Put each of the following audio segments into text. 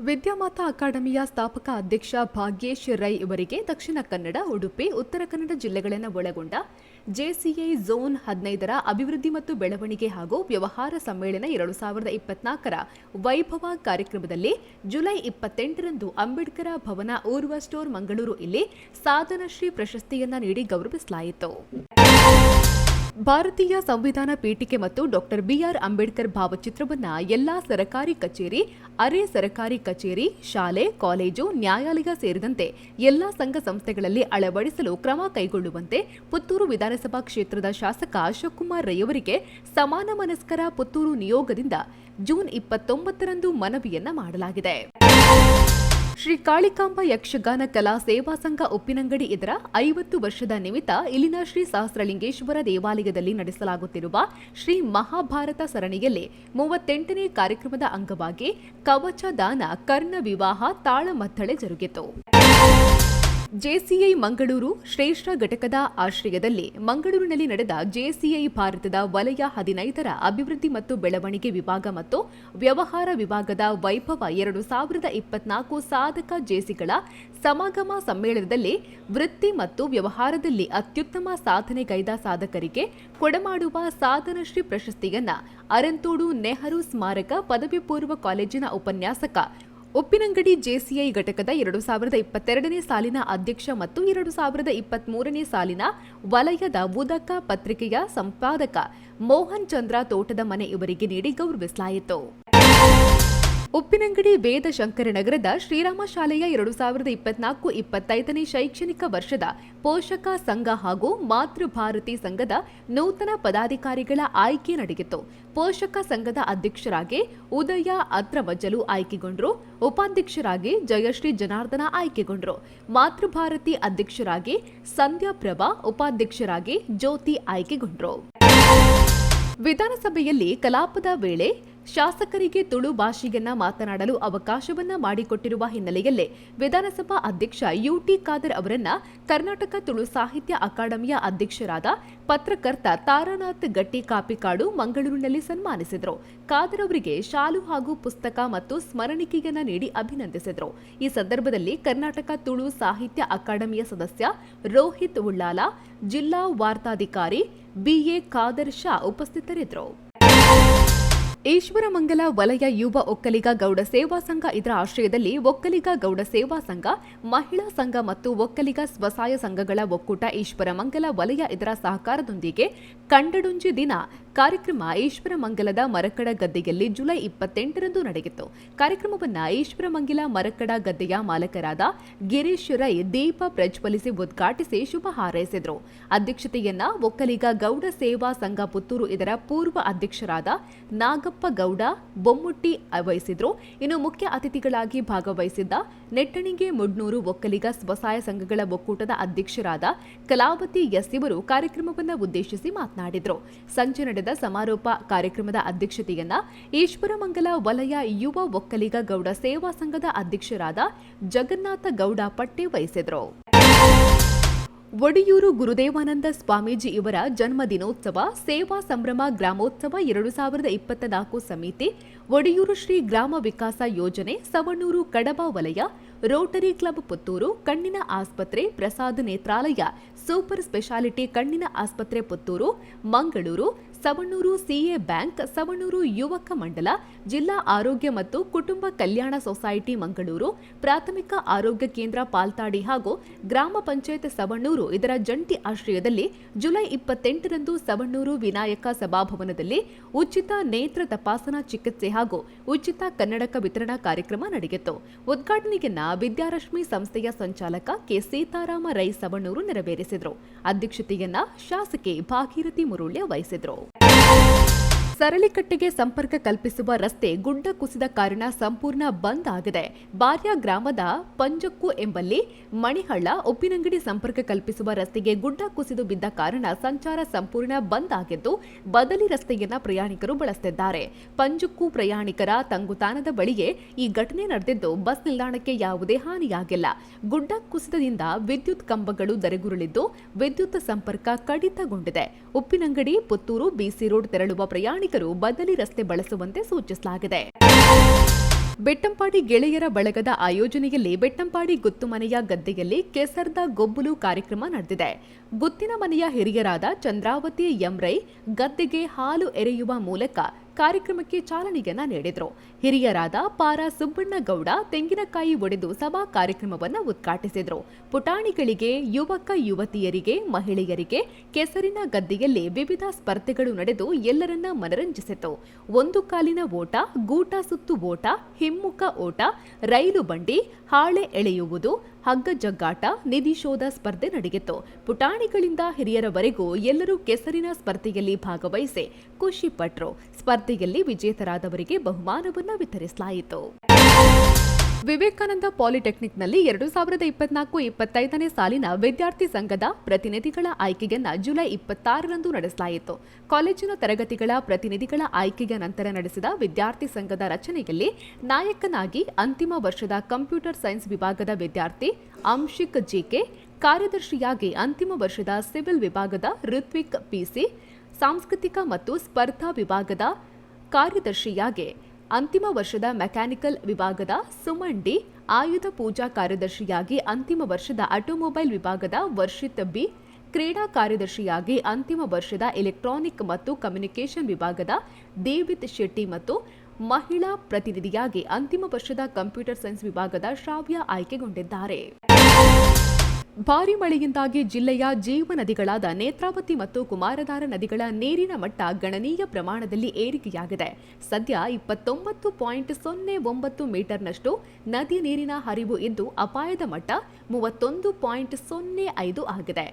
ವಿದ್ಯಾಮಾತಾ ಅಕಾಡೆಮಿಯ ಸ್ಥಾಪಕ ಅಧ್ಯಕ್ಷ ಭಾಗ್ಯೇಶ್ ರೈ ಇವರಿಗೆ ದಕ್ಷಿಣ ಕನ್ನಡ, ಉಡುಪಿ, ಉತ್ತರ ಕನ್ನಡ ಜಿಲ್ಲೆಗಳನ್ನು ಒಳಗೊಂಡ ಜೆಸಿಐ ಝೋನ್ 15ರ ಅಭಿವೃದ್ಧಿ ಮತ್ತು ಬೆಳವಣಿಗೆ ಹಾಗೂ ವ್ಯವಹಾರ ಸಮ್ಮೇಳನ 2024ರ ವೈಭವ ಕಾರ್ಯಕ್ರಮದಲ್ಲಿ ಜುಲೈ 28ರಂದು ಅಂಬೇಡ್ಕರ ಭವನ ಊರ್ವ ಸ್ಟೋರ್ ಮಂಗಳೂರು ಇಲ್ಲಿ ಸಾಧನಶ್ರೀ ಪ್ರಶಸ್ತಿಯನ್ನ ನೀಡಿ ಗೌರವಿಸಲಾಯಿತು. ಭಾರತೀಯ ಸಂವಿಧಾನ ಪೀಠಿಕೆ ಮತ್ತು ಡಾಕ್ಟರ್ ಬಿಆರ್ ಅಂಬೇಡ್ಕರ್ ಭಾವಚಿತ್ರವನ್ನು ಎಲ್ಲಾ ಸರಕಾರಿ ಕಚೇರಿ, ಅರೆ ಸರಕಾರಿ ಕಚೇರಿ, ಶಾಲೆ, ಕಾಲೇಜು, ನ್ಯಾಯಾಲಯ ಸೇರಿದಂತೆ ಎಲ್ಲಾ ಸಂಘ ಸಂಸ್ಥೆಗಳಲ್ಲಿ ಅಳವಡಿಸಲು ಕ್ರಮ ಕೈಗೊಳ್ಳುವಂತೆ ಪುತ್ತೂರು ವಿಧಾನಸಭಾ ಕ್ಷೇತ್ರದ ಶಾಸಕ ಅಶೋಕ್ ಕುಮಾರ್ ರೈ ಅವರಿಗೆ ಸಮಾನ ಮನಸ್ಕರ ಪುತ್ತೂರು ನಿಯೋಗದಿಂದ ಜೂನ್ 29ರಂದು ಮನವಿಯನ್ನ ಮಾಡಲಾಗಿದೆ. ಶ್ರೀ ಕಾಳಿಕಾಂಬ ಯಕ್ಷಗಾನ ಕಲಾ ಸೇವಾ ಸಂಘ ಉಪ್ಪಿನಂಗಡಿ ಇದರ 50 ವರ್ಷದ ನಿಮಿತ್ತ ಇಲ್ಲಿನ ಶ್ರೀ ಸಹಸ್ರಲಿಂಗೇಶ್ವರ ದೇವಾಲಯದಲ್ಲಿ ನಡೆಸಲಾಗುತ್ತಿರುವ ಶ್ರೀ ಮಹಾಭಾರತ ಸರಣಿಯಲ್ಲಿ 38ನೇ ಕಾರ್ಯಕ್ರಮದ ಅಂಗವಾಗಿ ಕವಚ ದಾನ, ಕರ್ಣ ವಿವಾಹ, ತಾಳಮದ್ದಳೆ ಜರುಗಿತು. ಜೆಸಿಐ ಮಂಗಳೂರು ಶ್ರೇಷ್ಠ ಘಟಕದ ಆಶ್ರಯದಲ್ಲಿ ಮಂಗಳೂರಿನಲ್ಲಿ ನಡೆದ ಜೆಸಿಐ ಭಾರತದ ವಲಯ 15ರ ಅಭಿವೃದ್ಧಿ ಮತ್ತು ಬೆಳವಣಿಗೆ ವಿಭಾಗ ಮತ್ತು ವ್ಯವಹಾರ ವಿಭಾಗದ ವೈಭವ 2024 ಸಾಧಕ ಜೆಸಿಗಳ ಸಮಾಗಮ ಸಮ್ಮೇಳನದಲ್ಲಿ ವೃತ್ತಿ ಮತ್ತು ವ್ಯವಹಾರದಲ್ಲಿ ಅತ್ಯುತ್ತಮ ಸಾಧನೆಗೈದ ಸಾಧಕರಿಗೆ ಕೊಡಮಾಡುವ ಸಾಧನಶ್ರೀ ಪ್ರಶಸ್ತಿಯನ್ನ ಅರಂತೋಡು ನೆಹರು ಸ್ಮಾರಕ ಪದವಿ ಪೂರ್ವ ಕಾಲೇಜಿನ ಉಪನ್ಯಾಸಕ, ಉಪ್ಪಿನಂಗಡಿ ಜೆಸಿಐ ಘಟಕದ 2022ನೇ ಸಾಲಿನ ಅಧ್ಯಕ್ಷ ಮತ್ತು 2023ನೇ ಸಾಲಿನ ವಲಯದ ಉದಕ ಪತ್ರಿಕೆಯ ಸಂಪಾದಕ ಮೋಹನ್ ಚಂದ್ರ ತೋಟದ ಮನೆ ಇವರಿಗೆ ನೀಡಿ ಗೌರವಿಸಲಾಯಿತು. ಉಪ್ಪಿನಂಗಡಿ ವೇದ ಶಂಕರನಗರದ ಶ್ರೀರಾಮ ಶಾಲೆಯ 2024-25ನೇ ಶೈಕ್ಷಣಿಕ ವರ್ಷದ ಪೋಷಕ ಸಂಘ ಹಾಗೂ ಮಾತೃಭಾರತಿ ಸಂಘದ ನೂತನ ಪದಾಧಿಕಾರಿಗಳ ಆಯ್ಕೆ ನಡೆಯಿತು. ಪೋಷಕ ಸಂಘದ ಅಧ್ಯಕ್ಷರಾಗಿ ಉದಯ ಅತ್ರವಜ್ಜಲು ಆಯ್ಕೆಗೊಂಡರು. ಉಪಾಧ್ಯಕ್ಷರಾಗಿ ಜಯಶ್ರೀ ಜನಾರ್ದನ ಆಯ್ಕೆಗೊಂಡರು. ಮಾತೃಭಾರತಿ ಅಧ್ಯಕ್ಷರಾಗಿ ಸಂಧ್ಯಾ ಪ್ರಭಾ, ಉಪಾಧ್ಯಕ್ಷರಾಗಿ ಜ್ಯೋತಿ ಆಯ್ಕೆಗೊಂಡರು. ವಿಧಾನಸಭೆಯಲ್ಲಿ ಕಲಾಪದ ವೇಳೆ ಶಾಸಕರಿಗೆ ತುಳು ಭಾಷೆಯನ್ನ ಮಾತನಾಡಲು ಅವಕಾಶವನ್ನ ಮಾಡಿಕೊಟ್ಟಿರುವ ಹಿನ್ನೆಲೆಯಲ್ಲೇ ವಿಧಾನಸಭಾ ಅಧ್ಯಕ್ಷ ಯುಟಿ ಖಾದರ್ ಅವರನ್ನ ಕರ್ನಾಟಕ ತುಳು ಸಾಹಿತ್ಯ ಅಕಾಡೆಮಿಯ ಅಧ್ಯಕ್ಷರಾದ ಪತ್ರಕರ್ತ ತಾರಾನಾಥ್ ಗಟ್ಟಿ ಕಾಪಿಕಾಡು ಮಂಗಳೂರಿನಲ್ಲಿ ಸನ್ಮಾನಿಸಿದರು. ಖಾದರ್ ಅವರಿಗೆ ಶಾಲು ಹಾಗೂ ಪುಸ್ತಕ ಮತ್ತು ಸ್ಮರಣಿಕೆಯನ್ನ ನೀಡಿ ಅಭಿನಂದಿಸಿದರು. ಈ ಸಂದರ್ಭದಲ್ಲಿ ಕರ್ನಾಟಕ ತುಳು ಸಾಹಿತ್ಯ ಅಕಾಡೆಮಿಯ ಸದಸ್ಯ ರೋಹಿತ್ ಉಳ್ಳಾಲ, ಜಿಲ್ಲಾ ವಾರ್ತಾಧಿಕಾರಿ ಬಿಎ ಖಾದರ್ ಶಾ ಉಪಸ್ಥಿತರಿದ್ದರು. ಈಶ್ವರಮಂಗಲ ವಲಯ ಯುವ ಒಕ್ಕಲಿಗ ಗೌಡ ಸೇವಾ ಸಂಘ ಇದರ ಆಶ್ರಯದಲ್ಲಿ ಒಕ್ಕಲಿಗ ಗೌಡ ಸೇವಾ ಸಂಘ, ಮಹಿಳಾ ಸಂಘ ಮತ್ತು ಒಕ್ಕಲಿಗ ಸ್ವಸಹಾಯ ಸಂಘಗಳ ಒಕ್ಕೂಟ ಈಶ್ವರಮಂಗಲ ವಲಯ ಇದರ ಸಹಕಾರದೊಂದಿಗೆ ಕಂಡಡುಂಜಿ ದಿನ ಕಾರ್ಯಕ್ರಮ ಈಶ್ವರಮಂಗಲದ ಮರಕಡ ಗದ್ದೆಯಲ್ಲಿ ಜುಲೈ 28ರಂದು ನಡೆಯಿತು. ಕಾರ್ಯಕ್ರಮವನ್ನು ಈಶ್ವರಮಂಗಲ ಮರಕಡ ಗದ್ದೆಯ ಮಾಲಕರಾದ ಗಿರೀಶ್ ರೈ ದೀಪ ಪ್ರಜ್ವಲಿಸಿ ಉದ್ಘಾಟಿಸಿ ಶುಭ ಹಾರೈಸಿದರು. ಅಧ್ಯಕ್ಷತೆಯನ್ನ ಒಕ್ಕಲಿಗ ಗೌಡ ಸೇವಾ ಸಂಘ ಪುತ್ತೂರು ಇದರ ಪೂರ್ವ ಅಧ್ಯಕ್ಷರಾದ ನಾಗಪ್ಪ ಗೌಡ ಬೊಮ್ಮುಟ್ಟಿ ವಹಿಸಿದ್ರು. ಇನ್ನು ಮುಖ್ಯ ಅತಿಥಿಗಳಾಗಿ ಭಾಗವಹಿಸಿದ್ದ ನೆಟ್ಟಣಿಗೆ ಮುಡ್ನೂರು ಒಕ್ಕಲಿಗ ಸ್ವಸಹಾಯ ಸಂಘಗಳ ಒಕ್ಕೂಟದ ಅಧ್ಯಕ್ಷರಾದ ಕಲಾವತಿ ಎಸ್ ಇವರು ಕಾರ್ಯಕ್ರಮವನ್ನು ಉದ್ದೇಶಿಸಿ ಮಾತನಾಡಿದರು. ಸಂಜೆ ನಡೆದ ಸಮಾರೋಪ ಕಾರ್ಯಕ್ರಮದ ಅಧ್ಯಕ್ಷತೆಯನ್ನ ಈಶ್ವರಮಂಗಲ ವಲಯ ಯುವ ಒಕ್ಕಲಿಗ ಗೌಡ ಸೇವಾ ಸಂಘದ ಅಧ್ಯಕ್ಷರಾದ ಜಗನ್ನಾಥ ಗೌಡ ಪಟ್ಟೆ ವಹಿಸಿದರು. ಒಡಿಯೂರು ಗುರುದೇವಾನಂದ ಸ್ವಾಮೀಜಿ ಇವರ ಜನ್ಮ ದಿನೋತ್ಸವ ಸೇವಾ ಸಂಭ್ರಮ ಗ್ರಾಮೋತ್ಸವ 2024 ಸಮಿತಿ, ಒಡಿಯೂರು ಶ್ರೀ ಗ್ರಾಮ ವಿಕಾಸ ಯೋಜನೆ, ಸವಣೂರು ಕಡಬ ವಲಯ, ರೋಟರಿ ಕ್ಲಬ್ ಪುತ್ತೂರು, ಕಣ್ಣಿನ ಆಸ್ಪತ್ರೆ, ಪ್ರಸಾದ್ ನೇತ್ರಾಲಯ, ಸೂಪರ್ ಸ್ಪೆಷಾಲಿಟಿ ಕಣ್ಣಿನ ಆಸ್ಪತ್ರೆ ಪುತ್ತೂರು, ಮಂಗಳೂರು, ಸವಣೂರು ಸಿಎ ಬ್ಯಾಂಕ್, ಸವಣೂರು ಯುವಕ ಮಂಡಲ, ಜಿಲ್ಲಾ ಆರೋಗ್ಯ ಮತ್ತು ಕುಟುಂಬ ಕಲ್ಯಾಣ ಸೊಸೈಟಿ ಮಂಗಳೂರು, ಪ್ರಾಥಮಿಕ ಆರೋಗ್ಯ ಕೇಂದ್ರ ಪಾಲ್ತಾಡಿ ಹಾಗೂ ಗ್ರಾಮ ಪಂಚಾಯತ್ ಸವಣೂರು ಇದರ ಜಂಟಿ ಆಶ್ರಯದಲ್ಲಿ ಜುಲೈ 28ರಂದು ಸವಣೂರು ವಿನಾಯಕ ಸಭಾಭವನದಲ್ಲಿ ಉಚಿತ ನೇತ್ರ ತಪಾಸಣಾ ಚಿಕಿತ್ಸೆ ಹಾಗೂ ಉಚಿತ ಕನ್ನಡಕ ವಿತರಣಾ ಕಾರ್ಯಕ್ರಮ ನಡೆಯಿತು. ಉದ್ಘಾಟನೆಯನ್ನ ವಿದ್ಯಾರಶ್ಮಿ ಸಂಸ್ಥೆಯ ಸಂಚಾಲಕ ಕೆ ಸೀತಾರಾಮ ರೈ ಸವಣೂರು ನೆರವೇರಿಸಿದರು. ಅಧ್ಯಕ್ಷತೆಯನ್ನ ಶಾಸಕಿ ಭಾಗೀರಥಿ ಮುರುಳ್ಯ ವಹಿಸಿದರು. ಸರಳಿಕಟ್ಟೆಗೆ ಸಂಪರ್ಕ ಕಲ್ಪಿಸುವ ರಸ್ತೆ ಗುಡ್ಡ ಕುಸಿದ ಕಾರಣ ಸಂಪೂರ್ಣ ಬಂದ್ ಆಗಿದೆ. ಬಾರ್ಯ ಗ್ರಾಮದ ಪಂಜಕ್ಕು ಎಂಬಲ್ಲಿ ಮಣಿಹಳ್ಳ ಉಪ್ಪಿನಂಗಡಿ ಸಂಪರ್ಕ ಕಲ್ಪಿಸುವ ರಸ್ತೆಗೆ ಗುಡ್ಡ ಕುಸಿದು ಬಿದ್ದ ಕಾರಣ ಸಂಚಾರ ಸಂಪೂರ್ಣ ಬಂದ್ ಆಗಿದ್ದು ಬದಲಿ ರಸ್ತೆಯನ್ನ ಪ್ರಯಾಣಿಕರು ಬಳಸುತ್ತಿದ್ದಾರೆ. ಪಂಜಕ್ಕು ಪ್ರಯಾಣಿಕರ ತಂಗುತಾಣದ ಬಳಿಯೇ ಈ ಘಟನೆ ನಡೆದಿದ್ದು ಬಸ್ ನಿಲ್ದಾಣಕ್ಕೆ ಯಾವುದೇ ಹಾನಿಯಾಗಿಲ್ಲ. ಗುಡ್ಡ ಕುಸಿತದಿಂದ ವಿದ್ಯುತ್ ಕಂಬಗಳು ಧರೆಗುರುಳಿದ್ದು ವಿದ್ಯುತ್ ಸಂಪರ್ಕ ಕಡಿತಗೊಂಡಿದೆ. ಉಪ್ಪಿನಂಗಡಿ, ಪುತ್ತೂರು, ಬಿಸಿ ರೋಡ್ ತೆರಳುವ ಪ್ರಯಾಣಿಕರು ಬದಲಿ ರಸ್ತೆ ಬಳಸುವಂತೆ ಸೂಚಿಸಲಾಗಿದೆ. ಬೆಟ್ಟಂಪಾಡಿ ಗೆಳೆಯರ ಬಳಗದ ಆಯೋಜನೆಯಲ್ಲಿ ಬೆಟ್ಟಂಪಾಡಿ ಗುತ್ತುಮನೆಯ ಗದ್ದೆಯಲ್ಲಿ ಕೆಸರ್ದ ಗೊಬ್ಬಲು ಕಾರ್ಯಕ್ರಮ ನಡೆದಿದೆ. ಗುತ್ತಿನ ಮನೆಯ ಹಿರಿಯರಾದ ಚಂದ್ರಾವತಿ ಎಂರೈ ಗದ್ದೆಗೆ ಹಾಲು ಎರೆಯುವ ಮೂಲಕ ಕಾರ್ಯಕ್ರಮಕ್ಕೆ ಚಾಲನೆಯನ್ನ ನೀಡಿದರು. ಹಿರಿಯರಾದ ಪಾರ ಸುಬ್ಬಣ್ಣಗೌಡ ತೆಂಗಿನಕಾಯಿ ಒಡೆದು ಸಭಾ ಕಾರ್ಯಕ್ರಮವನ್ನು ಉದ್ಘಾಟಿಸಿದರು. ಪುಟಾಣಿಗಳಿಗೆ, ಯುವಕ ಯುವತಿಯರಿಗೆ, ಮಹಿಳೆಯರಿಗೆ ಕೆಸರಿನ ಗದ್ದೆಯಲ್ಲಿ ವಿವಿಧ ಸ್ಪರ್ಧೆಗಳು ನಡೆದು ಎಲ್ಲರನ್ನ ಮನರಂಜಿಸಿತು. ಒಂದು ಕಾಲಿನ ಓಟ, ಗೂಟ ಸುತ್ತು ಓಟ, ಹಿಮ್ಮುಖ ಓಟ, ರೈಲು ಬಂಡಿ, ಹಾಳೆ ಎಳೆಯುವುದು, ಹಗ್ಗ ಜಗ್ಗಾಟ, ನಿಧಿ ಶೋಧ ಸ್ಪರ್ಧೆ ನಡೆಯಿತು. ಪುಟಾಣಿಗಳಿಂದ ಹಿರಿಯರವರೆಗೂ ಎಲ್ಲರೂ ಕೆಸರಿನ ಸ್ಪರ್ಧೆಯಲ್ಲಿ ಭಾಗವಹಿಸಿ ಖುಷಿ ಪಟ್ಟರು. ಸ್ಪರ್ಧೆಯಲ್ಲಿ ವಿಜೇತರಾದವರಿಗೆ ಬಹುಮಾನವನ್ನು ವಿತರಿಸಲಾಯಿತು. ವಿವೇಕಾನಂದ ಪಾಲಿಟೆಕ್ನಿಕ್ನಲ್ಲಿ 2024-25ನೇ ಸಾಲಿನ ವಿದ್ಯಾರ್ಥಿ ಸಂಘದ ಪ್ರತಿನಿಧಿಗಳ ಆಯ್ಕೆಯನ್ನು ಜುಲೈ 26ರಂದು ನಡೆಸಲಾಯಿತು. ಕಾಲೇಜಿನ ತರಗತಿಗಳ ಪ್ರತಿನಿಧಿಗಳ ಆಯ್ಕೆಯ ನಂತರ ನಡೆಸಿದ ವಿದ್ಯಾರ್ಥಿ ಸಂಘದ ರಚನೆಯಲ್ಲಿ ನಾಯಕನಾಗಿ ಅಂತಿಮ ವರ್ಷದ ಕಂಪ್ಯೂಟರ್ ಸೈನ್ಸ್ ವಿಭಾಗದ ವಿದ್ಯಾರ್ಥಿ ಅಂಶಿಕ್ ಜಿಕೆ, ಕಾರ್ಯದರ್ಶಿಯಾಗಿ ಅಂತಿಮ ವರ್ಷದ ಸಿವಿಲ್ ವಿಭಾಗದ ಋತ್ವಿಕ್ ಪಿಸಿ, ಸಾಂಸ್ಕೃತಿಕ ಮತ್ತು ಸ್ಪರ್ಧಾ ವಿಭಾಗದ ಕಾರ್ಯದರ್ಶಿಯಾಗಿ ಅಂತಿಮ ವರ್ಷದ ಮೆಕ್ಯಾನಿಕಲ್ ವಿಭಾಗದ ಸುಮನ್ ಡಿ, ಆಯುಧ ಪೂಜಾ ಕಾರ್ಯದರ್ಶಿಯಾಗಿ ಅಂತಿಮ ವರ್ಷದ ಆಟೋಮೊಬೈಲ್ ವಿಭಾಗದ ವರ್ಷಿತ್ ಬಿ, ಕ್ರೀಡಾ ಕಾರ್ಯದರ್ಶಿಯಾಗಿ ಅಂತಿಮ ವರ್ಷದ ಎಲೆಕ್ಟ್ರಾನಿಕ್ ಮತ್ತು ಕಮ್ಯುನಿಕೇಷನ್ ವಿಭಾಗದ ದೇವಿತ್ ಶೆಟ್ಟಿ ಮತ್ತು ಮಹಿಳಾ ಪ್ರತಿನಿಧಿಯಾಗಿ ಅಂತಿಮ ವರ್ಷದ ಕಂಪ್ಯೂಟರ್ ಸೈನ್ಸ್ ವಿಭಾಗದ ಶ್ರಾವ್ಯ ಆಯ್ಕೆಗೊಂಡಿದ್ದಾರೆ. ಭಾರೀ ಮಳೆಯಿಂದಾಗಿ ಜಿಲ್ಲೆಯ ಜೀವನದಿಗಳಾದ ನೇತ್ರಾವತಿ ಮತ್ತು ಕುಮಾರಧಾರ ನದಿಗಳ ನೀರಿನ ಮಟ್ಟ ಗಣನೀಯ ಪ್ರಮಾಣದಲ್ಲಿ ಏರಿಕೆಯಾಗಿದೆ. ಸದ್ಯ 29.09 ಮೀಟರ್ನಷ್ಟು ನದಿ ನೀರಿನ ಹರಿವು ಇದ್ದು ಅಪಾಯದ ಮಟ್ಟ 31.05 ಆಗಿದೆ.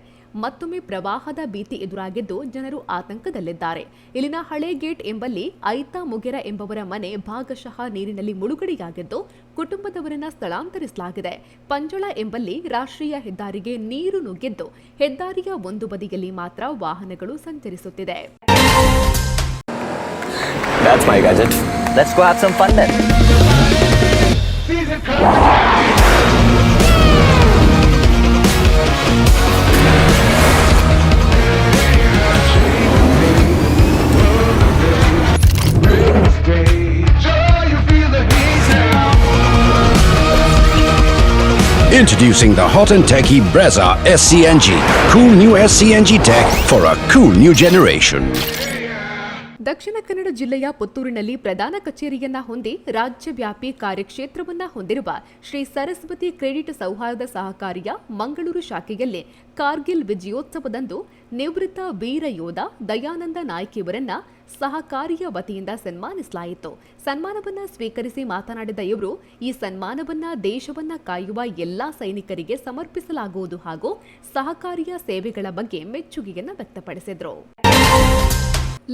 ಮತ್ತೊಮ್ಮೆ ಪ್ರವಾಹದ ಭೀತಿ ಎದುರಾಗಿದ್ದು ಜನರು ಆತಂಕದಲ್ಲಿದ್ದಾರೆ. ಇಲ್ಲಿನ ಹಳೆ ಗೇಟ್ ಎಂಬಲ್ಲಿ ಐತಾ ಮುಗೆರ ಎಂಬವರ ಮನೆ ಭಾಗಶಃ ನೀರಿನಲ್ಲಿ ಮುಳುಗಡೆಯಾಗಿದ್ದು ಕುಟುಂಬದವರನ್ನ ಸ್ಥಳಾಂತರಿಸಲಾಗಿದೆ. ಪಂಜಳ ಎಂಬಲ್ಲಿ ರಾಷ್ಟ್ರೀಯ ಹೆದ್ದಾರಿಗೆ ನೀರು ನುಗ್ಗಿದ್ದು ಹೆದ್ದಾರಿಯ ಒಂದು ಬದಿಯಲ್ಲಿ ಮಾತ್ರ ವಾಹನಗಳು ಸಂಚರಿಸುತ್ತಿದೆ. That's my gadget. Let's go have some fun then. Introducing the hot and techy Brezza SCNG. Cool new SCNG tech for a cool new generation. Dakshina Kannada ಜಿಲ್ಲೆಯ ಪುತ್ತೂರಿನಲ್ಲಿ ಪ್ರಧಾನ ಕಚೇರಿಯನ್ನ ಹೊಂದಿ ರಾಜ್ಯವ್ಯಾಪಿ ಕಾರ್ಯಕ್ಷೇತ್ರವನ್ನ ಹೊಂದಿರುವ ಶ್ರೀ ಸರಸ್ವತಿ ಕ್ರೆಡಿಟ್ ಸೌಹಾರ್ದ ಸಹಕಾರಿಯ ಮಂಗಳೂರು ಶಾಖೆಯಲ್ಲಿ ಕಾರ್ಗಿಲ್ ವಿಜಯೋತ್ಸವದಂದು ನಿವೃತ್ತ ವೀರ ಯೋಧ ದಯಾನಂದ ನಾಯ್ಕ್ ಇವರನ್ನ ಸಹಕಾರಿಯ ವತಿಯಿಂದ ಸನ್ಮಾನಿಸಲಾಯಿತು. ಸನ್ಮಾನವನ್ನ ಸ್ವೀಕರಿಸಿ ಮಾತನಾಡಿದ ಇವರು, ಈ ಸನ್ಮಾನವನ್ನ ದೇಶವನ್ನ ಕಾಯುವ ಎಲ್ಲಾ ಸೈನಿಕರಿಗೆ ಸಮರ್ಪಿಸಲಾಗುವುದು ಹಾಗೂ ಸಹಕಾರಿಯ ಸೇವೆಗಳ ಬಗ್ಗೆ ಮೆಚ್ಚುಗೆಯನ್ನು ವ್ಯಕ್ತಪಡಿಸಿದರು.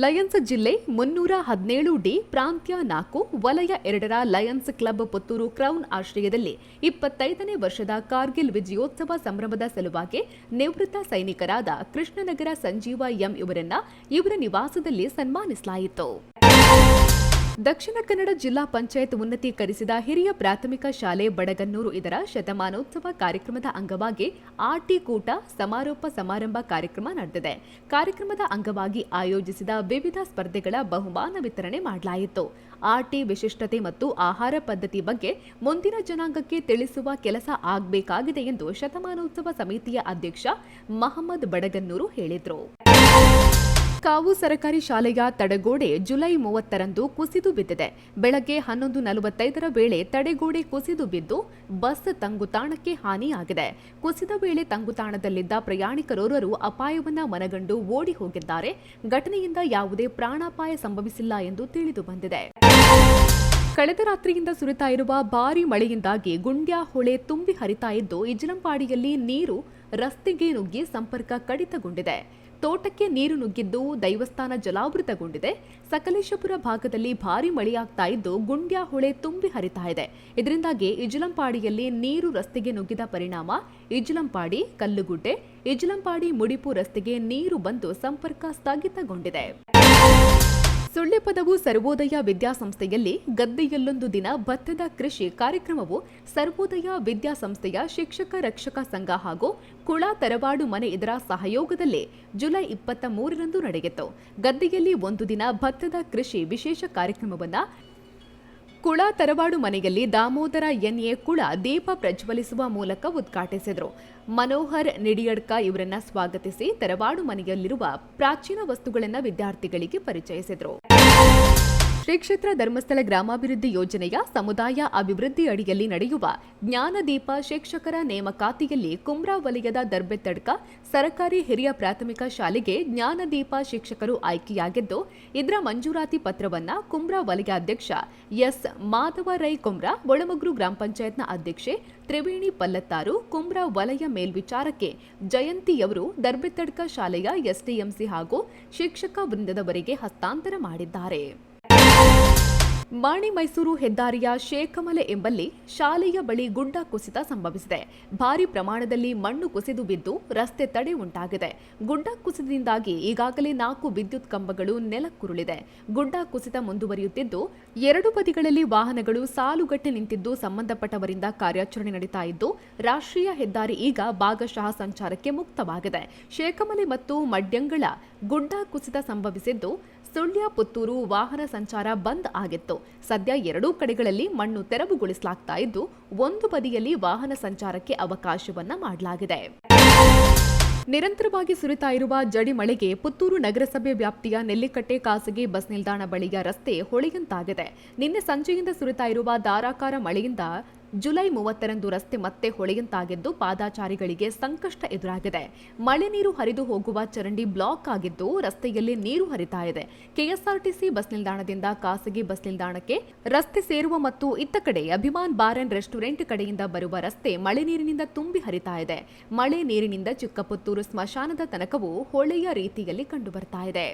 ಲಯನ್ಸ್ ಜಿಲ್ಲೆ 317ಡಿ ಪ್ರಾಂತ್ಯ 4 ವಲಯ 2ರ ಲಯನ್ಸ್ ಕ್ಲಬ್ ಪುತ್ತೂರು ಕ್ರೌನ್ ಆಶ್ರಯದಲ್ಲಿ 25ನೇ ವರ್ಷದ ಕಾರ್ಗಿಲ್ ವಿಜಯೋತ್ಸವ ಸಂಭ್ರಮದ ಸಲುವಾಗಿ ನಿವೃತ್ತ ಸೈನಿಕರಾದ ಕೃಷ್ಣನಗರ ಸಂಜೀವ ಎಂ ಇವರನ್ನ ಇವರ ನಿವಾಸದಲ್ಲಿ ಸನ್ಮಾನಿಸಲಾಯಿತು. ದಕ್ಷಿಣ ಕನ್ನಡ ಜಿಲ್ಲಾ ಪಂಚಾಯತ್ ಉನ್ನತೀಕರಿಸಿದ ಹಿರಿಯ ಪ್ರಾಥಮಿಕ ಶಾಲೆ ಬಡಗನ್ನೂರು ಇದರ ಶತಮಾನೋತ್ಸವ ಕಾರ್ಯಕ್ರಮದ ಅಂಗವಾಗಿ ಆಟಿ ಕೂಟ ಸಮಾರೋಪ ಸಮಾರಂಭ ಕಾರ್ಯಕ್ರಮ ನಡೆದಿದೆ. ಕಾರ್ಯಕ್ರಮದ ಅಂಗವಾಗಿ ಆಯೋಜಿಸಿದ ವಿವಿಧ ಸ್ಪರ್ಧೆಗಳ ಬಹುಮಾನ ವಿತರಣೆ ಮಾಡಲಾಯಿತು. ಆಟಿ ವಿಶಿಷ್ಟತೆ ಮತ್ತು ಆಹಾರ ಪದ್ಧತಿ ಬಗ್ಗೆ ಮುಂದಿನ ಜನಾಂಗಕ್ಕೆ ತಿಳಿಸುವ ಕೆಲಸ ಆಗಬೇಕಾಗಿದೆ ಎಂದು ಶತಮಾನೋತ್ಸವ ಸಮಿತಿಯ ಅಧ್ಯಕ್ಷ ಮಹಮ್ಮದ್ ಬಡಗನ್ನೂರು ಹೇಳಿದರು. ಕಾವು ಸರಕಾರಿ ಶಾಲೆಯ ತಡೆಗೋಡೆ ಜುಲೈ 30ರಂದು ಕುಸಿದು ಬಿದ್ದಿದೆ. ಬೆಳಗ್ಗೆ 11:45ರ ವೇಳೆ ತಡೆಗೋಡೆ ಕುಸಿದು ಬಿದ್ದು ಬಸ್ ತಂಗುತಾಣಕ್ಕೆ ಹಾನಿಯಾಗಿದೆ. ಕುಸಿದ ವೇಳೆ ತಂಗುತಾಣದಲ್ಲಿದ್ದ ಪ್ರಯಾಣಿಕರೋರ್ವರು ಅಪಾಯವನ್ನ ಮನಗಂಡು ಓಡಿ ಹೋಗಿದ್ದಾರೆ. ಘಟನೆಯಿಂದ ಯಾವುದೇ ಪ್ರಾಣಾಪಾಯ ಸಂಭವಿಸಿಲ್ಲ ಎಂದು ತಿಳಿದು ಬಂದಿದೆ. ಕಳೆದ ರಾತ್ರಿಯಿಂದ ಸುರಿತಾ ಇರುವ ಭಾರೀ ಮಳೆಯಿಂದಾಗಿ ಗುಂಡ್ಯಾ ಹೊಳೆ ತುಂಬಿ ಹರಿತಾ ಇದ್ದು ಇಜ್ಲಂಪಾಡಿಯಲ್ಲಿ ನೀರು ರಸ್ತೆಗೆ ನುಗ್ಗಿ ಸಂಪರ್ಕ ಕಡಿತಗೊಂಡಿದೆ. ತೋಟಕ್ಕೆ ನೀರು ನುಗ್ಗಿದ್ದು ದೈವಸ್ಥಾನ ಜಲಾವೃತಗೊಂಡಿದೆ. ಸಕಲೇಶಪುರ ಭಾಗದಲ್ಲಿ ಭಾರೀ ಮಳೆಯಾಗ್ತಾ ಇದ್ದು ಗುಂಡ್ಯಾ ಹೊಳೆ ತುಂಬಿ ಹರಿತಾ ಇದೆ. ಇದರಿಂದಾಗಿ ಇಜ್ಲಂಪಾಡಿಯಲ್ಲಿ ನೀರು ರಸ್ತೆಗೆ ನುಗ್ಗಿದ ಪರಿಣಾಮ ಇಜ್ಲಂಪಾಡಿ ಕಲ್ಲುಗುಡ್ಡೆ ಇಜ್ಲಂಪಾಡಿ ಮುಡಿಪು ರಸ್ತೆಗೆ ನೀರು ಬಂದು ಸಂಪರ್ಕ ಸ್ಥಗಿತಗೊಂಡಿದೆ. ಸುಳ್ಳೆಪದವು ಸರ್ವೋದಯ ವಿದ್ಯಾಸಂಸ್ಥೆಯಲ್ಲಿ ಗದ್ದೆಯಲ್ಲೊಂದು ದಿನ ಭತ್ತದ ಕೃಷಿ ಕಾರ್ಯಕ್ರಮವು ಸರ್ವೋದಯ ವಿದ್ಯಾಸಂಸ್ಥೆಯ ಶಿಕ್ಷಕ ರಕ್ಷಕ ಸಂಘ ಹಾಗೂ ಕುಳ ತರವಾಡು ಮನೆ ಇದರ ಸಹಯೋಗದಲ್ಲಿ ಜುಲೈ 23ರಂದು ನಡೆಯಿತು. ಗದ್ದೆಯಲ್ಲಿ ಒಂದು ದಿನ ಭತ್ತದ ಕೃಷಿ ವಿಶೇಷ ಕಾರ್ಯಕ್ರಮವನ್ನು ಕುಳ ತರವಾಡು ಮನೆಯಲ್ಲಿ ದಾಮೋದರ ಎನ್ಎ ಕುಳ ದೀಪ ಪ್ರಜ್ವಲಿಸುವ ಮೂಲಕ ಉದ್ಘಾಟಿಸಿದರು. ಮನೋಹರ್ ನಿಡಿಯಡ್ಕ ಇವರನ್ನ ಸ್ವಾಗತಿಸಿ ತರವಾಡು ಮನೆಯಲ್ಲಿರುವ ಪ್ರಾಚೀನ ವಸ್ತುಗಳನ್ನು ವಿದ್ಯಾರ್ಥಿಗಳಿಗೆ ಪರಿಚಯಿಸಿದರು. ಶ್ರೀ ಕ್ಷೇತ್ರ ಧರ್ಮಸ್ಥಳ ಗ್ರಾಮಾಭಿವೃದ್ಧಿ ಯೋಜನೆಯ ಸಮುದಾಯ ಅಭಿವೃದ್ಧಿ ಅಡಿಯಲ್ಲಿ ನಡೆಯುವ ಜ್ಞಾನದೀಪ ಶಿಕ್ಷಕರ ನೇಮಕಾತಿಯಲ್ಲಿ ಕುಮ್ರಾ ವಲಯದ ದರ್ಬೆತ್ತಡ್ಕ ಸರ್ಕಾರಿ ಹಿರಿಯ ಪ್ರಾಥಮಿಕ ಶಾಲೆಗೆ ಜ್ಞಾನದೀಪ ಶಿಕ್ಷಕರು ಆಯ್ಕೆಯಾಗಿದ್ದು, ಇದರ ಮಂಜೂರಾತಿ ಪತ್ರವನ್ನ ಕುಮ್ರಾ ವಲಯ ಅಧ್ಯಕ್ಷ ಎಸ್ ಮಾಧವ ರೈ ಕುಮ್ರಾ, ಒಳಮಗ್ರು ಗ್ರಾಮ ಪಂಚಾಯತ್ನ ಅಧ್ಯಕ್ಷೆ ತ್ರಿವೇಣಿ ಪಲ್ಲತ್ತಾರು, ಕುಮ್ರಾ ವಲಯ ಮೇಲ್ವಿಚಾರಕ್ಕೆ ಜಯಂತಿಯವರು ದರ್ಬೆತ್ತಡ್ಕ ಶಾಲೆಯ ಎಸ್ಡಿಎಂಸಿ ಹಾಗೂ ಶಿಕ್ಷಕ ವೃಂದದವರಿಗೆ ಹಸ್ತಾಂತರ ಮಾಡಿದ್ದಾರೆ. ಮಾಣಿ ಮೈಸೂರು ಹೆದ್ದಾರಿಯ ಶೇಖಮಲೆ ಎಂಬಲ್ಲಿ ಶಾಲೆಯ ಬಳಿ ಗುಡ್ಡ ಕುಸಿತ ಸಂಭವಿಸಿದೆ. ಭಾರಿ ಪ್ರಮಾಣದಲ್ಲಿ ಮಣ್ಣು ಕುಸಿದು ಬಿದ್ದು ರಸ್ತೆ ತಡೆ ಉಂಟಾಗಿದೆ. ಗುಡ್ಡ ಕುಸಿತದಿಂದಾಗಿ ಈಗಾಗಲೇ 4 ವಿದ್ಯುತ್ ಕಂಬಗಳು ನೆಲಕ್ಕುರುಳಿದೆ. ಗುಡ್ಡ ಕುಸಿತ ಮುಂದುವರಿಯುತ್ತಿದ್ದು, 2 ಬದಿಗಳಲ್ಲಿ ವಾಹನಗಳು ಸಾಲುಗಟ್ಟಿ ನಿಂತಿದ್ದು ಸಂಬಂಧಪಟ್ಟವರಿಂದ ಕಾರ್ಯಾಚರಣೆ ನಡೀತಾ ಇದ್ದು, ರಾಷ್ಟ್ರೀಯ ಹೆದ್ದಾರಿ ಈಗ ಭಾಗಶಃ ಸಂಚಾರಕ್ಕೆ ಮುಕ್ತವಾಗಿದೆ. ಶೇಖಮಲೆ ಮತ್ತು ಮಡ್ಯಂಗಳ ಗುಡ್ಡ ಕುಸಿತ ಸಂಭವಿಸಿದ್ದು, ಸುಳ್ಯ ಪುತ್ತೂರು ವಾಹನ ಸಂಚಾರ ಬಂದ್ ಆಗಿತ್ತು. ಸದ್ಯ 2 ಕಡೆಗಳಲ್ಲಿ ಮಣ್ಣು ತೆರವುಗೊಳಿಸಲಾಗ್ತಾ ಇದ್ದು, ಒಂದು ಬದಿಯಲ್ಲಿ ವಾಹನ ಸಂಚಾರಕ್ಕೆ ಅವಕಾಶವನ್ನ ಮಾಡಲಾಗಿದೆ. ನಿರಂತರವಾಗಿ ಸುರಿತಾ ಇರುವ ಜಡಿ ಮಳೆಗೆ ಪುತ್ತೂರು ನಗರಸಭೆ ವ್ಯಾಪ್ತಿಯ ನೆಲ್ಲಿಕಟ್ಟೆ ಖಾಸಗಿ ಬಸ್ ನಿಲ್ದಾಣ ಬಳಿಯ ರಸ್ತೆ ಹೊಳೆಯಂತಾಗಿದೆ. ನಿನ್ನೆ ಸಂಜೆಯಿಂದ ಸುರಿತಾ ಇರುವ ಧಾರಾಕಾರ ಮಳೆಯಿಂದ ಜುಲೈ 30ರಂದು ರಸ್ತೆ ಮತ್ತೆ ಹೊಳೆಯಂತಾಗಿದ್ದು, ಪಾದಾಚಾರಿಗಳಿಗೆ ಸಂಕಷ್ಟ ಎದುರಾಗಿದೆ. ಮಳೆ ನೀರು ಹರಿದು ಹೋಗುವ ಚರಂಡಿ ಬ್ಲಾಕ್ ಆಗಿದ್ದು, ರಸ್ತೆಯಲ್ಲಿ ನೀರು ಹರಿತಾ ಇದೆ. ಕೆಎಸ್ಆರ್ಟಿಸಿ ಬಸ್ ನಿಲ್ದಾಣದಿಂದ ಖಾಸಗಿ ಬಸ್ ನಿಲ್ದಾಣಕ್ಕೆ ರಸ್ತೆ ಸೇರುವ ಮತ್ತು ಇತ್ತ ಕಡೆ ಅಭಿಮಾನ್ ಬಾರ್ ಅಂಡ್ ರೆಸ್ಟೋರೆಂಟ್ ಕಡೆಯಿಂದ ಬರುವ ರಸ್ತೆ ಮಳೆ ನೀರಿನಿಂದ ತುಂಬಿ ಹರಿತಾ ಇದೆ. ಮಳೆ ನೀರಿನಿಂದ ಚಿಕ್ಕಪುತ್ತೂರು ಸ್ಮಶಾನದ ತನಕವೂ ಹೊಳೆಯ ರೀತಿಯಲ್ಲಿ ಕಂಡುಬರ್ತಾ ಇದೆ.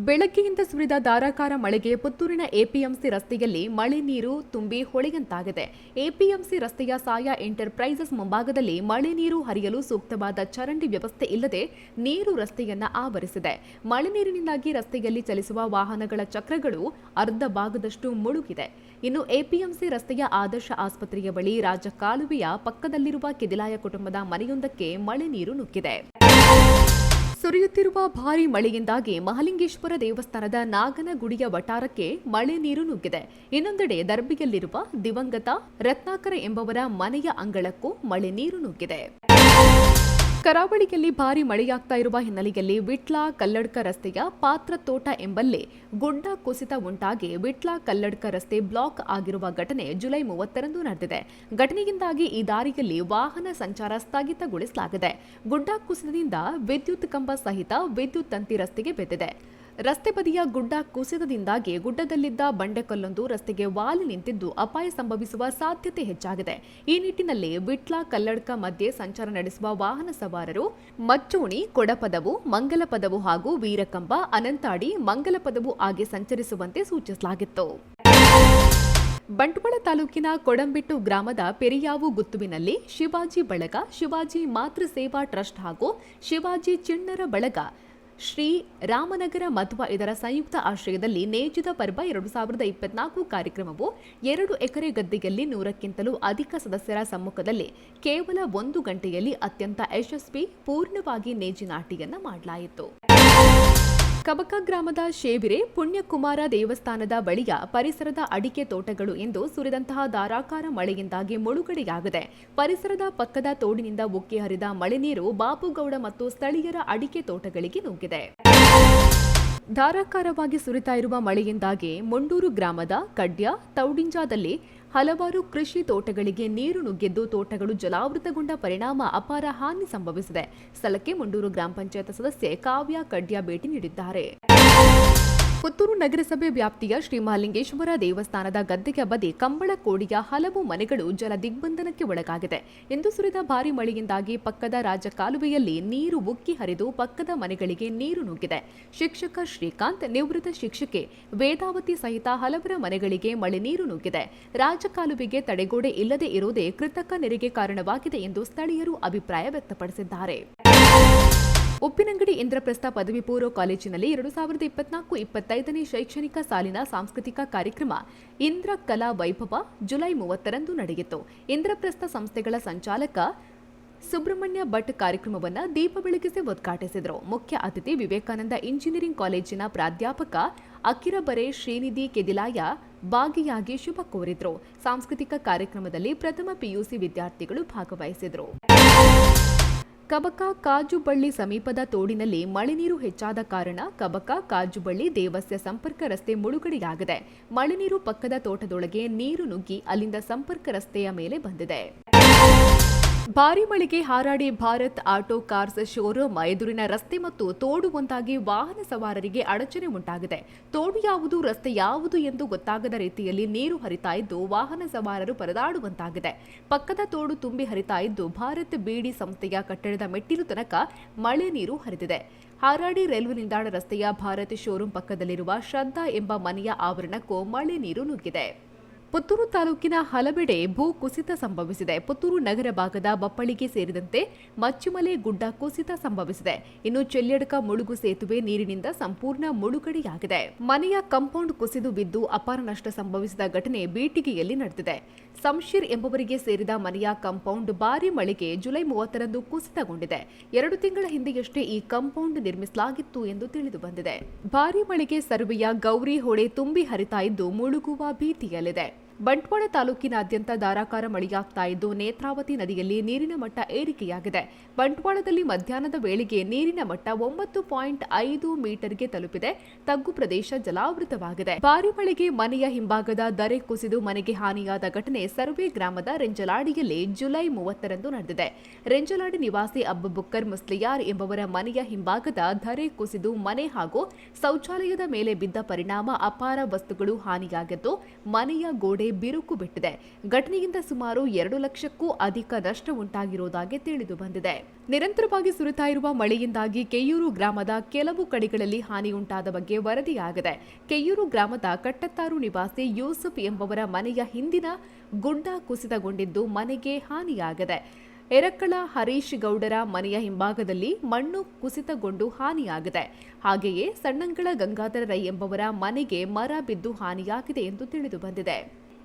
ಬೆಳಗ್ಗೆಯಿಂದ ಸುರಿದ ಧಾರಾಕಾರ ಮಳೆಗೆ ಪುತ್ತೂರಿನ ಎಪಿಎಂಸಿ ರಸ್ತೆಯಲ್ಲಿ ಮಳೆ ನೀರು ತುಂಬಿ ಹೊಳೆಯಂತಾಗಿದೆ. ಎಪಿಎಂಸಿ ರಸ್ತೆಯ ಸಾಯಾ ಎಂಟರ್ಪ್ರೈಸಸ್ ಮುಂಭಾಗದಲ್ಲಿ ಮಳೆ ನೀರು ಹರಿಯಲು ಸೂಕ್ತವಾದ ಚರಂಡಿ ವ್ಯವಸ್ಥೆ ಇಲ್ಲದೆ ನೀರು ರಸ್ತೆಯನ್ನ ಆವರಿಸಿದೆ. ಮಳೆ ನೀರಿನಿಂದಾಗಿ ರಸ್ತೆಯಲ್ಲಿ ಚಲಿಸುವ ವಾಹನಗಳ ಚಕ್ರಗಳು ಅರ್ಧ ಭಾಗದಷ್ಟು ಮುಳುಗಿದೆ. ಇನ್ನು ಎಪಿಎಂಸಿ ರಸ್ತೆಯ ಆದರ್ಶ ಆಸ್ಪತ್ರೆಯ ಬಳಿ ರಾಜಕಾಲುವೆಯ ಪಕ್ಕದಲ್ಲಿರುವ ಕೆದಿಲಾಯ ಕುಟುಂಬದ ಮನೆಯೊಂದಕ್ಕೆ ಮಳೆ ನೀರು ನುಗ್ಗಿದೆ. ಸುರಿಯುತ್ತಿರುವ ಭಾರೀ ಮಳೆಯಿಂದಾಗಿ ಮಹಲಿಂಗೇಶ್ವರ ದೇವಸ್ಥಾನದ ನಾಗನಗುಡಿಯ ವಟಾರಕ್ಕೆ ಮಳೆ ನೀರು ನುಗ್ಗಿದೆ. ಇನ್ನೊಂದೆಡೆ ದರ್ಬಿಯಲ್ಲಿರುವ ದಿವಂಗತ ರತ್ನಾಕರ ಎಂಬವರ ಮನೆಯ ಅಂಗಳಕ್ಕೂ ಮಳೆ ನೀರು ನುಗ್ಗಿದೆ. ಕರಾವಳಿಯಲ್ಲಿ ಭಾರಿ ಮಳೆಯಾಗ್ತಾ ಇರುವ ಹಿನ್ನೆಲೆಯಲ್ಲಿ ವಿಟ್ಲ ಕಲ್ಲಡ್ಕ ರಸ್ತೆಯ ಪಾತ್ರ ತೋಟ ಎಂಬಲ್ಲಿ ಗುಡ್ಡ ಕುಸಿತ ಉಂಟಾಗಿ ವಿಟ್ಲ ಕಲ್ಲಡ್ಕ ರಸ್ತೆ ಬ್ಲಾಕ್ ಆಗಿರುವ ಘಟನೆ ಜುಲೈ 30ರಂದು ನಡೆದಿದೆ. ಘಟನೆಯಿಂದಾಗಿ ಈ ದಾರಿಯಲ್ಲಿ ವಾಹನ ಸಂಚಾರ ಸ್ಥಗಿತಗೊಳಿಸಲಾಗಿದೆ. ಗುಡ್ಡ ಕುಸಿತದಿಂದ ವಿದ್ಯುತ್ ಕಂಬ ಸಹಿತ ವಿದ್ಯುತ್ ತಂತಿ ರಸ್ತೆಗೆ ಬಿದ್ದಿದೆ. ರಸ್ತೆ ಬದಿಯ ಗುಡ್ಡ ಕುಸಿತದಿಂದಾಗಿ ಗುಡ್ಡದಲ್ಲಿದ್ದ ಬಂಡೆಕಲ್ಲೊಂದು ರಸ್ತೆಗೆ ವಾಲಿ ನಿಂತಿದ್ದು ಅಪಾಯ ಸಂಭವಿಸುವ ಸಾಧ್ಯತೆ ಹೆಚ್ಚಾಗಿದೆ. ಈ ನಿಟ್ಟಿನಲ್ಲಿ ವಿಟ್ಲ ಕಲ್ಲಡ್ಕ ಮಧ್ಯೆ ಸಂಚಾರ ನಡೆಸುವ ವಾಹನ ಸವಾರರು ಮಚ್ಚೋಣಿ, ಕೊಡಪದವು, ಮಂಗಲಪದವು ಹಾಗೂ ವೀರಕಂಬ, ಅನಂತಾಡಿ, ಮಂಗಲಪದವು ಆಗಿ ಸಂಚರಿಸುವಂತೆ ಸೂಚಿಸಲಾಗಿತ್ತು. ಬಂಟ್ವಾಳ ತಾಲೂಕಿನ ಕೊಡಂಬಿಟ್ಟು ಗ್ರಾಮದ ಪೆರಿಯಾವು ಗುತ್ತುವಿನಲ್ಲಿ ಶಿವಾಜಿ ಬಳಗ, ಶಿವಾಜಿ ಮಾತೃ ಸೇವಾ ಟ್ರಸ್ಟ್ ಹಾಗೂ ಶಿವಾಜಿ ಚಿಣ್ಣರ ಬಳಗ, ಶ್ರೀ ರಾಮನಗರ ಮಧ್ವ ಇದರ ಸಂಯುಕ್ತ ಆಶ್ರಯದಲ್ಲಿ ನೇಜಿದ ಪರ್ವ 2024 ಕಾರ್ಯಕ್ರಮವು 2 ಎಕರೆ ಗದ್ದೆಯಲ್ಲಿ 100ಕ್ಕಿಂತಲೂ ಅಧಿಕ ಸದಸ್ಯರ ಸಮ್ಮುಖದಲ್ಲಿ ಕೇವಲ 1 ಗಂಟೆಯಲ್ಲಿ ಅತ್ಯಂತ ಯಶಸ್ವಿ ಪೂರ್ಣವಾಗಿ ನೇಜಿನಾಟಿಯನ್ನ ಮಾಡಲಾಯಿತು. ಕಬಕ ಗ್ರಾಮದ ಶೇವಿರೆ ಪುಣ್ಯಕುಮಾರ ದೇವಸ್ಥಾನದ ಬಳಿಯ ಪರಿಸರದ ಅಡಿಕೆ ತೋಟಗಳು ಎಂದು ಸುರಿದಂತಹ ಧಾರಾಕಾರ ಮಳೆಯಿಂದಾಗಿ ಮುಳುಗಡೆಯಾಗಿದೆ. ಪರಿಸರದ ಪಕ್ಕದ ತೋಡಿನಿಂದ ಉಕ್ಕಿ ಹರಿದ ಮಳೆ ನೀರು ಬಾಪುಗೌಡ ಮತ್ತು ಸ್ಥಳೀಯರ ಅಡಿಕೆ ತೋಟಗಳಿಗೆ ನುಗ್ಗಿದೆ. ಧಾರಾಕಾರವಾಗಿ ಸುರಿತಾ ಇರುವ ಮಳೆಯಿಂದಾಗಿ ಮುಂಡೂರು ಗ್ರಾಮದ ಕಡ್ಯ, ತೌಡಿಂಜಾದಲ್ಲಿ ಹಲವಾರು ಕೃಷಿ ತೋಟಗಳಿಗೆ ನೀರು ನುಗ್ಗಿದ್ದು ತೋಟಗಳು ಜಲಾವೃತಗೊಂಡ ಪರಿಣಾಮ ಅಪಾರ ಹಾನಿ ಸಂಭವಿಸಿದೆ. ಸ್ಥಳಕ್ಕೆ ಮುಂಡೂರು ಗ್ರಾಮ ಪಂಚಾಯತ್ ಸದಸ್ಯೆ ಕಾವ್ಯ ಕಡ್ಯ ಭೇಟಿ ನೀಡಿದ್ದಾರೆ. ಪುತ್ತೂರು ನಗರಸಭೆ ವ್ಯಾಪ್ತಿಯ ಶ್ರೀ ಮಹಲಿಂಗೇಶ್ವರ ದೇವಸ್ಥಾನದ ಗದ್ದೆಗೆ ಬದಿ ಕಂಬಳಕೋಡಿಯ ಹಲವು ಮನೆಗಳು ಜಲ ದಿಗ್ಬಂಧನಕ್ಕೆ ಒಳಗಾಗಿದೆ. ಎಂದು ಸುರಿದ ಭಾರಿ ಮಳೆಯಿಂದಾಗಿ ಪಕ್ಕದ ರಾಜಕಾಲುವೆಯಲ್ಲಿ ನೀರು ಉಕ್ಕಿ ಹರಿದು ಪಕ್ಕದ ಮನೆಗಳಿಗೆ ನೀರು ನುಗ್ಗಿದೆ. ಶಿಕ್ಷಕ ಶ್ರೀಕಾಂತ್, ನಿವೃತ್ತ ಶಿಕ್ಷಕಿ ವೇದಾವತಿ ಸಹಿತ ಹಲವರ ಮನೆಗಳಿಗೆ ಮಳೆ ನೀರು ನುಗ್ಗಿದೆ. ರಾಜಕಾಲುವೆಗೆ ತಡೆಗೋಡೆ ಇಲ್ಲದೆ ಇರುವುದೇ ಕೃತಕ ನೆರೆಗೆ ಕಾರಣವಾಗಿದೆ ಎಂದು ಸ್ಥಳೀಯರು ಅಭಿಪ್ರಾಯ ವ್ಯಕ್ತಪಡಿಸಿದ್ದಾರೆ. ಉಪ್ಪಿನಂಗಡಿ ಇಂದ್ರಪ್ರಸ್ಥ ಪದವಿ ಪೂರ್ವ ಕಾಲೇಜಿನಲ್ಲಿ 2024-25ನೇ ಶೈಕ್ಷಣಿಕ ಸಾಲಿನ ಸಾಂಸ್ಕೃತಿಕ ಕಾರ್ಯಕ್ರಮ ಇಂದ್ರ ಕಲಾ ವೈಭವ ಜುಲೈ 30ರಂದು ನಡೆಯಿತು. ಇಂದ್ರಪ್ರಸ್ಥ ಸಂಸ್ಥೆಗಳ ಸಂಚಾಲಕ ಸುಬ್ರಹ್ಮಣ್ಯ ಭಟ್ ಕಾರ್ಯಕ್ರಮವನ್ನು ದೀಪ ಬೆಳಗಿಸಿ ಉದ್ಘಾಟಿಸಿದರು. ಮುಖ್ಯ ಅತಿಥಿ ವಿವೇಕಾನಂದ ಇಂಜಿನಿಯರಿಂಗ್ ಕಾಲೇಜಿನ ಪ್ರಾಧ್ಯಾಪಕ ಅಕಿರಬರೆ ಶ್ರೀನಿಧಿ ಕೆದಿಲಾಯ ಭಾಗಿಯಾಗಿ ಶುಭ ಕೋರಿದ್ರು. ಸಾಂಸ್ಕೃತಿಕ ಕಾರ್ಯಕ್ರಮದಲ್ಲಿ ಪ್ರಥಮ ಪಿಯುಸಿ ವಿದ್ಯಾರ್ಥಿಗಳು ಭಾಗವಹಿಸಿದರು. ಕಬಕ ಕಾಜುಬಳ್ಳಿ ಸಮೀಪದ ತೋಡಿನಲ್ಲಿ ಮಳೆ ನೀರು ಹೆಚ್ಚಾದ ಕಾರಣ ಕಬಕ ಕಾಜುಬಳ್ಳಿ ದೇವಸ್ಯ ಸಂಪರ್ಕ ರಸ್ತೆ ಮುಳುಗಡೆಯಾಗಿದೆ. ಮಳೆ ನೀರು ಪಕ್ಕದ ತೋಟದೊಳಗೆ ನೀರು ನುಗ್ಗಿ ಅಲ್ಲಿಂದ ಸಂಪರ್ಕ ರಸ್ತೆಯ ಮೇಲೆ ಬಂದಿದೆ. ಭಾರೀ ಮಳೆಗೆ ಹಾರಾಡಿ ಭಾರತ್ ಆಟೋ ಕಾರ್ಸ್ ಶೋರೂಮ್ ಎದುರಿನ ರಸ್ತೆ ಮತ್ತು ತೋಡು ಒಂದಾಗಿ ವಾಹನ ಸವಾರರಿಗೆ ಅಡಚಣೆ ಉಂಟಾಗಿದೆ. ತೋಡು ಯಾವುದು, ರಸ್ತೆ ಯಾವುದು ಎಂದು ಗೊತ್ತಾಗದ ರೀತಿಯಲ್ಲಿ ನೀರು ಹರಿತಾ ಇದ್ದು ವಾಹನ ಸವಾರರು ಪರದಾಡುವಂತಾಗಿದೆ. ಪಕ್ಕದ ತೋಡು ತುಂಬಿ ಹರಿತಾ ಇದ್ದು ಭಾರತ್ ಬೀಡಿ ಸಂಸ್ಥೆಯ ಕಟ್ಟಡದ ಮೆಟ್ಟಿಲು ತನಕ ಮಳೆ ನೀರು ಹರಿದಿದೆ. ಹಾರಾಡಿ ರೈಲ್ವೆ ನಿಲ್ದಾಣ ರಸ್ತೆಯ ಭಾರತ್ ಶೋರೂಮ್ ಪಕ್ಕದಲ್ಲಿರುವ ಶ್ರದ್ಧಾ ಎಂಬ ಮನೆಯ ಆವರಣಕ್ಕೂ ಮಳೆ ನೀರು ನುಗ್ಗಿದೆ. ಪುತ್ತೂರು ತಾಲೂಕಿನ ಹಲವೆಡೆ ಭೂ ಕುಸಿತ ಸಂಭವಿಸಿದೆ. ಪುತ್ತೂರು ನಗರ ಭಾಗದ ಬಪ್ಪಳಿಗೆ ಸೇರಿದಂತೆ ಮಚ್ಚುಮಲೆ ಗುಡ್ಡ ಕುಸಿತ ಸಂಭವಿಸಿದೆ. ಇನ್ನು ಚೆಲ್ಯಡ್ಕ ಮುಳುಗು ಸೇತುವೆ ನೀರಿನಿಂದ ಸಂಪೂರ್ಣ ಮುಳುಗಡೆಯಾಗಿದೆ. ಮನೆಯ ಕಾಂಪೌಂಡ್ ಕುಸಿದು ಬಿದ್ದು ಅಪಾರ ನಷ್ಟ ಸಂಭವಿಸಿದ ಘಟನೆ ಬೀಟಿಗೆಯಲ್ಲಿ ನಡೆದಿದೆ. ಸಂಶೀರ್ ಎಂಬುವರಿಗೆ ಸೇರಿದ ಮನೆಯ ಕಾಂಪೌಂಡ್ ಭಾರೀ ಮಳೆಗೆ ಜುಲೈ 30ರಂದು ಕುಸಿತಗೊಂಡಿದೆ. 2 ತಿಂಗಳ ಹಿಂದೆಯಷ್ಟೇ ಈ ಕಾಂಪೌಂಡ್ ನಿರ್ಮಿಸಲಾಗಿತ್ತು ಎಂದು ತಿಳಿದು ಬಂದಿದೆ. ಭಾರೀ ಮಳೆಗೆ ಸರ್ವೆಯ ಗೌರಿ ಹೊಳೆ ತುಂಬಿ ಹರಿತಾ ಇದ್ದು ಮುಳುಗುವ ಭೀತಿಯಲ್ಲಿದೆ. ಬಂಟ್ವಾಳ ತಾಲೂಕಿನಾದ್ಯಂತ ಧಾರಾಕಾರ ಮಳೆಯಾಗ್ತಾ ಇದ್ದು ನೇತ್ರಾವತಿ ನದಿಯಲ್ಲಿ ನೀರಿನ ಮಟ್ಟ ಏರಿಕೆಯಾಗಿದೆ. ಬಂಟ್ವಾಳದಲ್ಲಿ ಮಧ್ಯಾಹ್ನದ ವೇಳೆಗೆ ನೀರಿನ ಮಟ್ಟ 9.5 ಮೀಟರ್ಗೆ ತಲುಪಿದೆ. ತಗ್ಗು ಪ್ರದೇಶ ಜಲಾವೃತವಾಗಿದೆ. ಭಾರೀ ಮಳೆಗೆ ಮನೆಯ ಹಿಂಭಾಗದ ದರೆ ಕುಸಿದು ಮನೆಗೆ ಹಾನಿಯಾದ ಘಟನೆ ಸರ್ವೆ ಗ್ರಾಮದ ರೆಂಜಲಾಡಿಯಲ್ಲಿ ಜುಲೈ 30ರಂದು ನಡೆದಿದೆ. ರೆಂಜಲಾಡಿ ನಿವಾಸಿ ಅಬ್ಬುಬಕ್ಕರ್ ಮುಸ್ಲಿಯಾರ್ ಎಂಬವರ ಮನೆಯ ಹಿಂಭಾಗದ ದರೆ ಕುಸಿದು ಮನೆ ಹಾಗೂ ಶೌಚಾಲಯದ ಮೇಲೆ ಬಿದ್ದ ಪರಿಣಾಮ ಅಪಾರ ವಸ್ತುಗಳು ಹಾನಿಯಾಗಿದ್ದು ಮನೆಯ ಗೋಡೆ ಬಿರುಕು ಬಿಟ್ಟಿದೆ. ಘಟನೆಯಿಂದ ಸುಮಾರು 2 ಲಕ್ಷಕ್ಕೂ ಅಧಿಕ ನಷ್ಟ ಉಂಟಾಗಿರುವುದಾಗಿ ತಿಳಿದು ಬಂದಿದೆ. ನಿರಂತರವಾಗಿ ಸುರಿತಾ ಇರುವ ಮಳೆಯಿಂದಾಗಿ ಕೆಯ್ಯೂರು ಗ್ರಾಮದ ಕೆಲವು ಕಡೆಗಳಲ್ಲಿ ಹಾನಿ ಉಂಟಾದ ಬಗ್ಗೆ ವರದಿಯಾಗಿದೆ. ಕೆಯ್ಯೂರು ಗ್ರಾಮದ ಕಟ್ಟತ್ತಾರು ನಿವಾಸಿ ಯೂಸುಫ್ ಎಂಬವರ ಮನೆಯ ಹಿಂದಿನ ಗುಡ್ಡ ಕುಸಿತಗೊಂಡಿದ್ದು ಮನೆಗೆ ಹಾನಿಯಾಗಿದೆ. ಎರಕ್ಕಳ ಹರೀಶ್ ಗೌಡರ ಮನೆಯ ಹಿಂಭಾಗದಲ್ಲಿ ಮಣ್ಣು ಕುಸಿತಗೊಂಡು ಹಾನಿಯಾಗಿದೆ. ಹಾಗೆಯೇ ಸಣ್ಣಂಗಳ ಗಂಗಾಧರ ರೈ ಎಂಬವರ ಮನೆಗೆ ಮರ ಬಿದ್ದು ಹಾನಿಯಾಗಿದೆ ಎಂದು ತಿಳಿದು ಬಂದಿದೆ.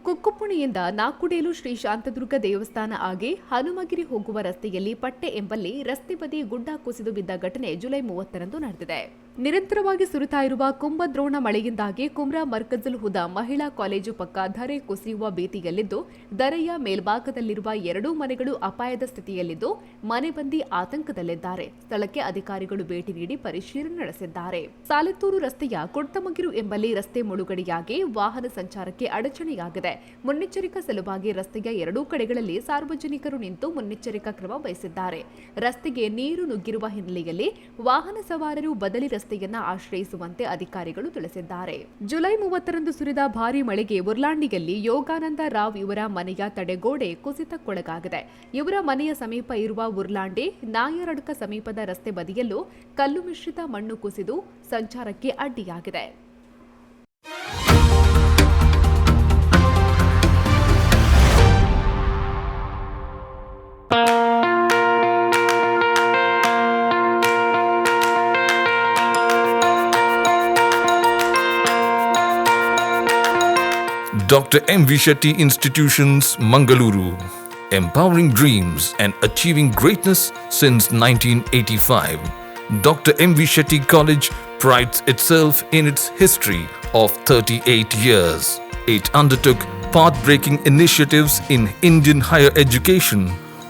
ಕುಕ್ಕುಪುಣಿಯಿಂದ ನಾಕುಡೇಲು ಶ್ರೀ ಶಾಂತದುರ್ಗ ದೇವಸ್ಥಾನ ಆಗಿ ಹನುಮಗಿರಿ ಹೋಗುವ ರಸ್ತೆಯಲ್ಲಿ ಪಟ್ಟೆ ಎಂಬಲ್ಲಿ ರಸ್ತೆ ಬದಿ ಗುಡ್ಡ ಕುಸಿದು ಬಿದ್ದ ಘಟನೆ ಜುಲೈ 30ರಂದು ನಡೆದಿದೆ. ನಿರಂತರವಾಗಿ ಸುರಿತಾ ಇರುವ ಕುಂಭದ್ರೋಣ ಮಳೆಯಿಂದಾಗಿ ಕುಮ್ರಾ ಮರ್ಕಜುಲ್ ಹುದಾ ಮಹಿಳಾ ಕಾಲೇಜು ಪಕ್ಕ ಧರೆ ಕುಸಿಯುವ ಭೀತಿಯಲ್ಲಿದ್ದು ಧರೆಯ ಮೇಲ್ಭಾಗದಲ್ಲಿರುವ 2 ಮನೆಗಳು ಅಪಾಯದ ಸ್ಥಿತಿಯಲ್ಲಿದ್ದು ಮನೆ ಮಂದಿ ಆತಂಕದಲ್ಲಿದ್ದಾರೆ. ಸ್ಥಳಕ್ಕೆ ಅಧಿಕಾರಿಗಳು ಭೇಟಿ ನೀಡಿ ಪರಿಶೀಲನೆ ನಡೆಸಿದ್ದಾರೆ. ಸಾಲತ್ತೂರು ರಸ್ತೆಯ ಕುಡ್ತಮಗಿರು ಎಂಬಲ್ಲಿ ರಸ್ತೆ ಮುಳುಗಡೆಯಾಗಿ ವಾಹನ ಸಂಚಾರಕ್ಕೆ ಅಡಚಣೆಯಾಗಿದೆ. ಮುನ್ನೆಚ್ಚರಿಕಾ ಸಲುವಾಗಿ ರಸ್ತೆಯ 2 ಕಡೆಗಳಲ್ಲಿ ಸಾರ್ವಜನಿಕರು ನಿಂತು ಮುನ್ನೆಚ್ಚರಿಕಾ ಕ್ರಮ ವಹಿಸಿದ್ದಾರೆ. ರಸ್ತೆಗೆ ನೀರು ನುಗ್ಗಿರುವ ಹಿನ್ನೆಲೆಯಲ್ಲಿ ವಾಹನ ಸವಾರರು ಬದಲಿ ರಸ್ತೆಯನ್ನ ಆಶ್ರಯಿಸುವಂತೆ ಅಧಿಕಾರಿಗಳು ತಿಳಿಸಿದ್ದಾರೆ. ಜುಲೈ 30ರಂದು ಸುರಿದ ಭಾರೀ ಮಳೆಗೆ ಉರ್ಲಾಂಡಿಯಲ್ಲಿ ಯೋಗಾನಂದ ರಾವ್ ಇವರ ಮನೆಯ ತಡೆಗೋಡೆ ಕುಸಿತಕ್ಕೊಳಗಾಗಿದೆ. ಇವರ ಮನೆಯ ಸಮೀಪ ಇರುವ ಉರ್ಲಾಂಡಿ ನಾಯರಡ್ಕ ಸಮೀಪದ ರಸ್ತೆ ಬದಿಯಲ್ಲೂ ಕಲ್ಲು ಮಿಶ್ರಿತ ಮಣ್ಣು ಕುಸಿದು ಸಂಚಾರಕ್ಕೆ ಅಡ್ಡಿಯಾಗಿದೆ. Dr. M. V. Shetty Institutions, Mangaluru. Empowering dreams and achieving greatness since 1985. Dr. M. V. Shetty College prides itself in its history of 38 years. It undertook path-breaking initiatives in Indian higher education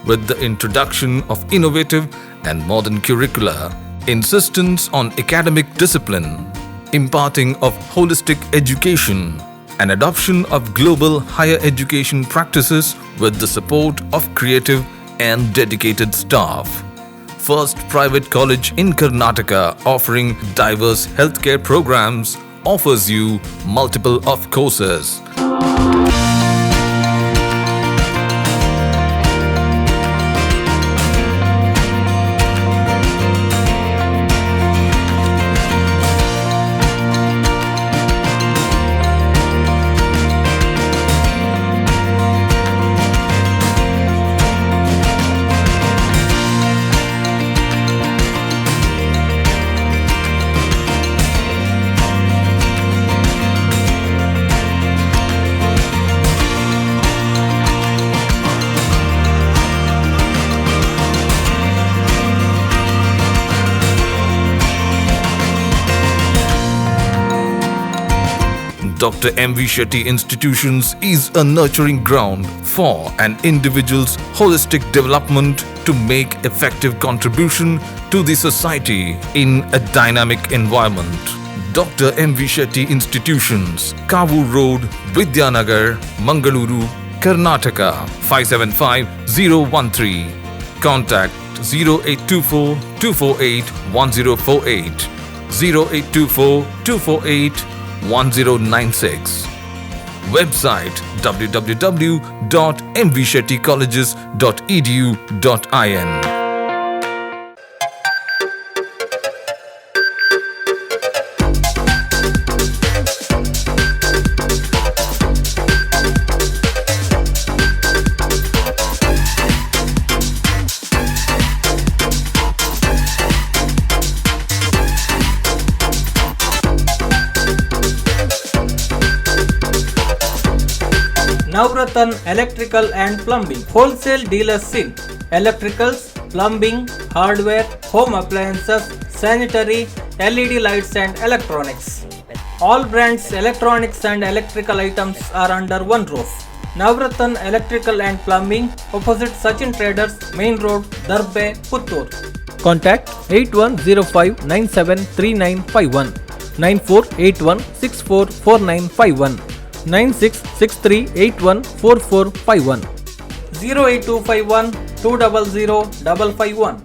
with the introduction of innovative and modern curricula, insistence on academic discipline, imparting of holistic education, and adoption of global higher education practices with the support of creative and dedicated staff. First private college in Karnataka offering diverse healthcare programs offers you multiple of courses. Dr. M.V. Shetty Institutions is a nurturing ground for an individual's holistic development to make effective contribution to the society in a dynamic environment. Dr. M.V. Shetty Institutions, Kavu Road, Vidyanagar, Mangaluru, Karnataka 575013. Contact 0824 248 1048, 0824 248 1096. Website www.mvshettycolleges.edu.in. Navratan Electrical and Plumbing Wholesale Dealers in Electricals, Plumbing, Hardware, Home Appliances, Sanitary, LED Lights and Electronics. All brands electronics and electrical items are under one roof. Navratan Electrical and Plumbing, opposite Sachin Traders, Main Road, Darbe, Puttur. Contact 8105973951, 9481644951, 9663814451, 08251 200 551.